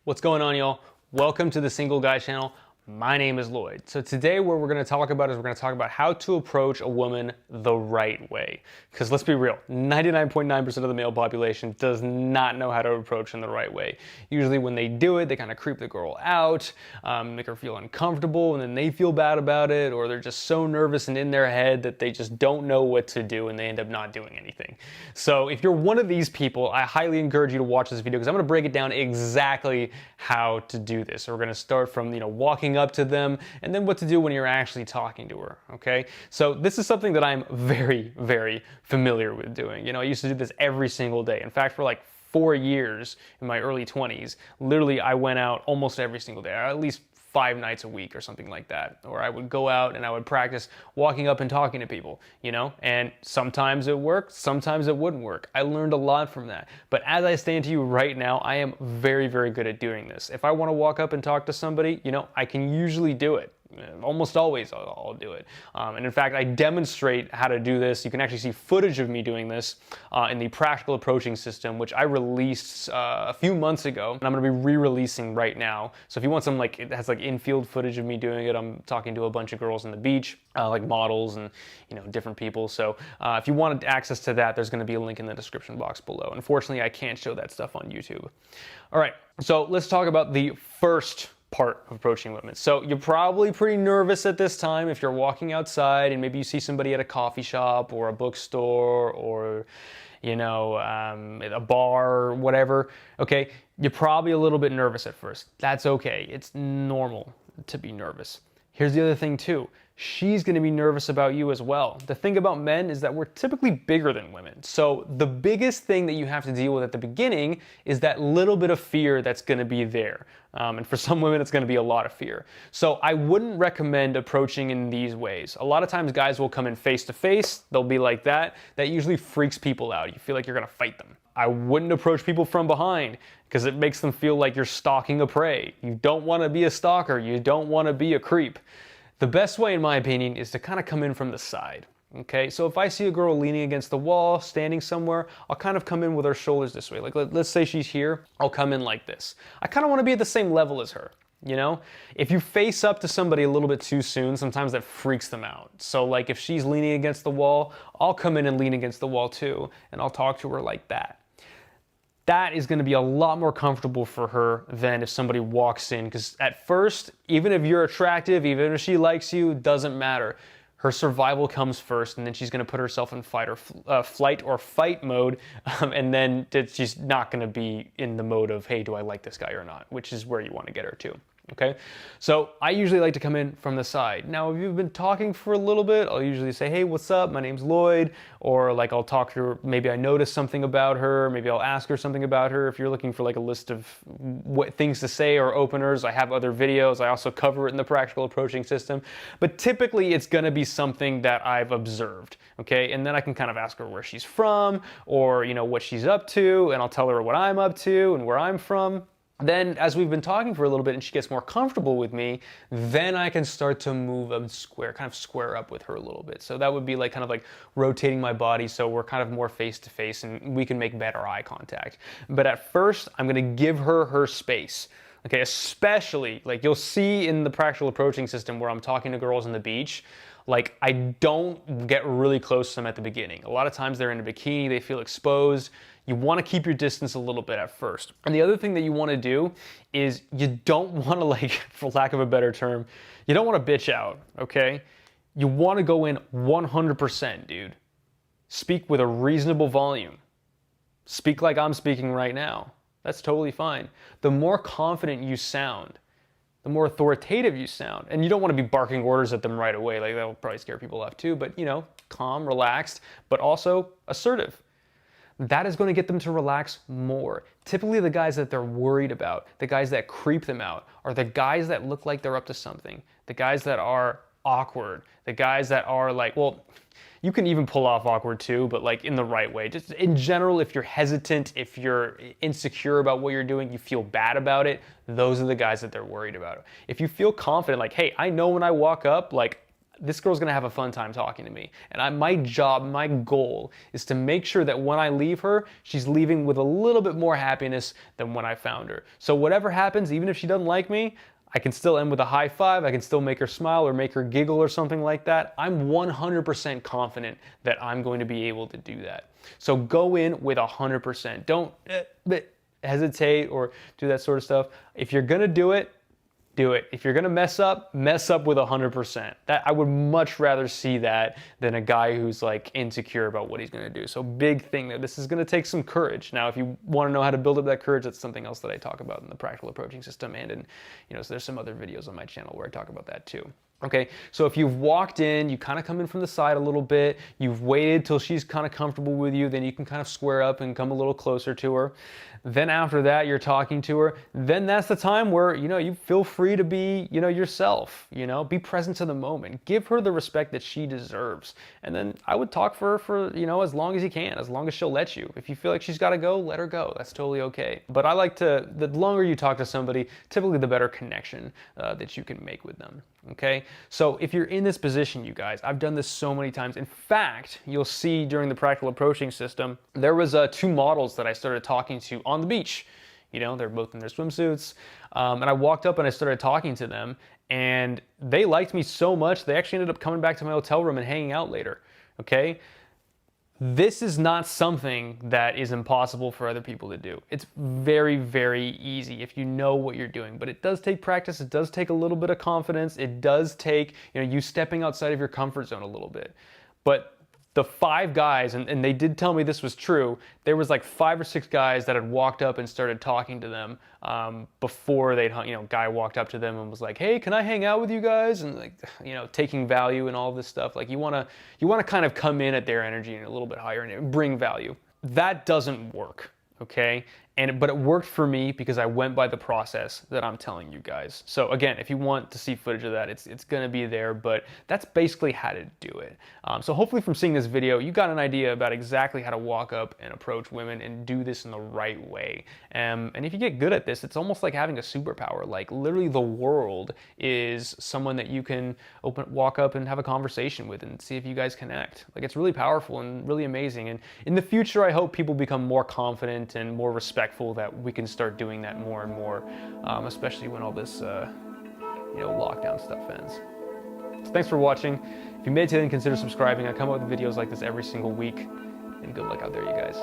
What's going on, y'all? Welcome to the Single Guy channel. My name is Lloyd. So today what we're going to talk about is we're going to talk about how to approach a woman the right way. Because let's be real, 99.9% of the male population does not know how to approach in the right way. Usually when they do it, they kind of creep the girl out, make her feel uncomfortable, and then they feel bad about it, or they're just so nervous and in their head that they just don't know what to do and they end up not doing anything. So if you're one of these people, I highly encourage you to watch this video because I'm going to break it down exactly how to do this. So we're going to start from, walking up to them, and then what to do when you're actually talking to her, okay? So this is something that I'm very, very familiar with doing. I used to do this every single day. In fact, for like 4 years in my early 20s, literally I went out almost every single day, at least 5 nights a week or something like that. Or I would go out and I would practice walking up and talking to people, and sometimes it worked, sometimes it wouldn't work. I learned a lot from that. But as I stand to you right now, I am very, very good at doing this. If I want to walk up and talk to somebody, I can usually do it. Almost always I'll do it. And in fact, I demonstrate how to do this. You can actually see footage of me doing this in the Practical Approaching System, which I released a few months ago, and I'm going to be re-releasing right now. So if you want some, it has in-field footage of me doing it. I'm talking to a bunch of girls on the beach, like models and different people. So if you wanted access to that, there's going to be a link in the description box below. Unfortunately, I can't show that stuff on YouTube. All right, so let's talk about the first part of approaching women. So you're probably pretty nervous at this time if you're walking outside and maybe you see somebody at a coffee shop or a bookstore or a bar or whatever. Okay, you're probably a little bit nervous at first. That's okay. It's normal to be nervous. Here's the other thing too. She's going to be nervous about you as well. The thing about men is that we're typically bigger than women. So the biggest thing that you have to deal with at the beginning is that little bit of fear that's going to be there. And for some women, it's going to be a lot of fear. So I wouldn't recommend approaching in these ways. A lot of times guys will come in face to face. They'll be like that. That usually freaks people out. You feel like you're going to fight them. I wouldn't approach people from behind because it makes them feel like you're stalking a prey. You don't want to be a stalker. You don't want to be a creep. The best way, in my opinion, is to kind of come in from the side. Okay, so if I see a girl leaning against the wall, standing somewhere, I'll kind of come in with her shoulders this way. Like, let's say she's here, I'll come in like this. I kind of want to be at the same level as her. If you face up to somebody a little bit too soon, sometimes that freaks them out. So like if she's leaning against the wall, I'll come in and lean against the wall too, and I'll talk to her like that. That is going to be a lot more comfortable for her than if somebody walks in. Because at first, even if you're attractive, even if she likes you, doesn't matter. Her survival comes first, and then she's going to put herself in flight or fight mode, and then she's not going to be in the mode of, hey, do I like this guy or not, which is where you want to get her to. Okay, so I usually like to come in from the side. Now, if you've been talking for a little bit, I'll usually say, hey, what's up? My name's Lloyd. Or I'll talk to her. Maybe I noticed something about her. Maybe I'll ask her something about her. If you're looking for a list of what things to say or openers, I have other videos. I also cover it in the Practical Approaching System. But typically, it's going to be something that I've observed. Okay, and then I can kind of ask her where she's from or, what she's up to. And I'll tell her what I'm up to and where I'm from. Then, as we've been talking for a little bit and she gets more comfortable with me, then I can start to move and kind of square up with her a little bit. So that would be kind of rotating my body so we're kind of more face to face and we can make better eye contact. But at first, I'm going to give her her space. Okay, especially, you'll see in the Practical Approaching System where I'm talking to girls on the beach, I don't get really close to them at the beginning. A lot of times they're in a bikini, they feel exposed. You want to keep your distance a little bit at first. And the other thing that you want to do is you don't want to, for lack of a better term, you don't want to bitch out, okay? You want to go in 100%, dude. Speak with a reasonable volume. Speak like I'm speaking right now. That's totally fine. The more confident you sound, the more authoritative you sound. And you don't want to be barking orders at them right away. That'll probably scare people off too. But, calm, relaxed, but also assertive. That is going to get them to relax more. Typically the guys that they're worried about, the guys that creep them out, are the guys that look like they're up to something. The guys that are awkward. The guys that are you can even pull off awkward too, but in the right way. Just in general, if you're hesitant, if you're insecure about what you're doing, you feel bad about it, those are the guys that they're worried about. If you feel confident, hey, I know when I walk up, this girl's gonna have a fun time talking to me. And my job, my goal is to make sure that when I leave her, she's leaving with a little bit more happiness than when I found her. So whatever happens, even if she doesn't like me, I can still end with a high five, I can still make her smile or make her giggle or something like that. I'm 100% confident that I'm going to be able to do that. So go in with 100%. Don't hesitate or do that sort of stuff. If you're gonna do it, do it. If you're gonna mess up with 100%. That I would much rather see that than a guy who's like insecure about what he's gonna do. So big thing that this is gonna take some courage. Now, if you wanna know how to build up that courage, that's something else that I talk about in the practical approaching system, and in, so there's some other videos on my channel where I talk about that too. Okay, so if you've walked in, you kind of come in from the side a little bit, you've waited till she's kind of comfortable with you, then you can kind of square up and come a little closer to her. Then after that, you're talking to her. Then that's the time where, you feel free to be, yourself, be present to the moment. Give her the respect that she deserves. And then I would talk for her for, as long as you can, as long as she'll let you. If you feel like she's got to go, let her go. That's totally okay. But I like to, the longer you talk to somebody, typically the better connection that you can make with them. Okay, so if you're in this position, you guys, I've done this so many times. In fact, you'll see during the practical approaching system, there was 2 models that I started talking to on the beach. They're both in their swimsuits. And I walked up and I started talking to them, and they liked me so much, they actually ended up coming back to my hotel room and hanging out later. Okay. This is not something that is impossible for other people to do. It's very, very easy if you know what you're doing, but it does take practice. It does take a little bit of confidence. It does take, you stepping outside of your comfort zone a little bit. But the 5 guys, and they did tell me this was true, there was like 5 or 6 guys that had walked up and started talking to them before they'd, guy walked up to them and was like, hey, can I hang out with you guys? And like, taking value and all this stuff. Like you wanna kind of come in at their energy and a little bit higher and bring value. That doesn't work, okay? But it worked for me because I went by the process that I'm telling you guys. So again, if you want to see footage of that, it's gonna be there, but that's basically how to do it. So hopefully from seeing this video, you got an idea about exactly how to walk up and approach women and do this in the right way. And if you get good at this, it's almost like having a superpower. Like literally the world is someone that you can walk up and have a conversation with and see if you guys connect. Like it's really powerful and really amazing. And in the future, I hope people become more confident and more respectful, that we can start doing that more and more, especially when all this, lockdown stuff ends. So thanks for watching. If you made it to the end, consider subscribing. I come up with videos like this every single week, and good luck out there, you guys.